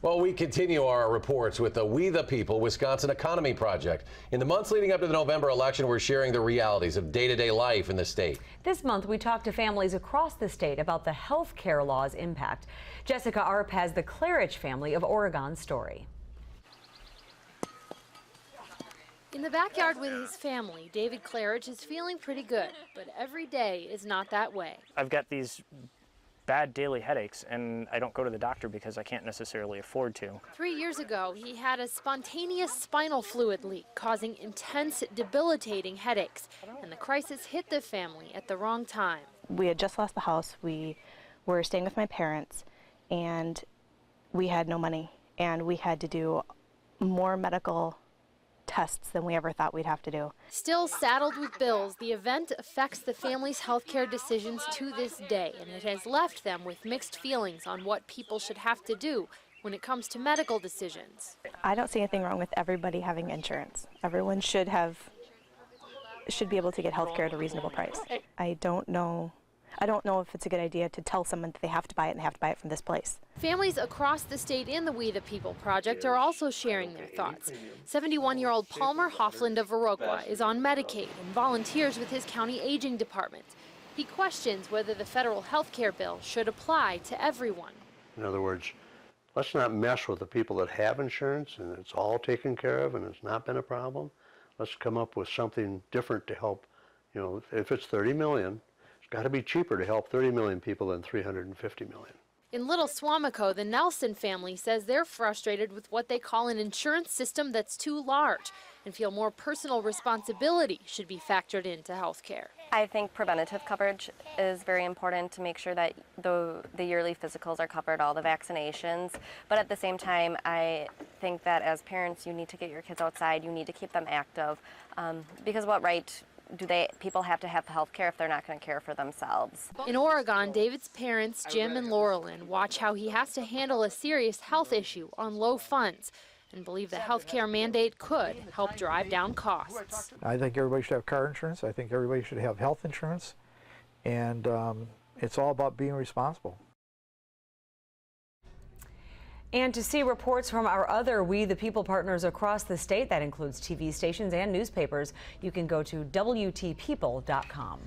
Well, we continue our reports with the We the People Wisconsin Economy Project. In the months leading up to the November election, we're sharing the realities of day-to-day life in the state. This month, we talked to families across the state about the health care law's impact. Jessica Arp has the Claridge family of Oregon's story. In the backyard with his family, David Claridge is feeling pretty good, but every day is not that way. I've got these bad daily headaches, and I don't go to the doctor because I can't necessarily afford to. 3 years ago, he had a spontaneous spinal fluid leak causing intense, debilitating headaches, and the crisis hit the family at the wrong time. We had just lost the house. We were staying with my parents, and we had no money, and we had to do more medical tests than we ever thought we'd have to do. Still saddled with bills, the event affects the family's healthcare decisions to this day, and it has left them with mixed feelings on what people should have to do when it comes to medical decisions. I don't see anything wrong with everybody having insurance. Everyone should be able to get healthcare at a reasonable price. I don't know if it's a good idea to tell someone that they have to buy it and they have to buy it from this place. Families across the state in the We the People project are also sharing their thoughts. 71-year-old Palmer Hoffland of Viroqua is on Medicaid and volunteers with his county aging department. He questions whether the federal health care bill should apply to everyone. In other words, let's not mess with the people that have insurance and it's all taken care of and it's not been a problem. Let's come up with something different to help, if it's 30 million, it's got to be cheaper to help 30 million people than 350 million. In Little Swamico, the Nelson family says they're frustrated with what they call an insurance system that's too large and feel more personal responsibility should be factored into health care. I think preventative coverage is very important to make sure that the yearly physicals are covered, all the vaccinations. But at the same time, I think that as parents, you need to get your kids outside, you need to keep them active, because what right do people have to have health care if they're not going to care for themselves? In Oregon, David's parents, Jim and Laurelyn, watch how he has to handle a serious health issue on low funds and believe the health care mandate could help drive down costs. I think everybody should have car insurance. I think everybody should have health insurance. And it's all about being responsible. And to see reports from our other We the People partners across the state, that includes TV stations and newspapers, you can go to WTPeople.com.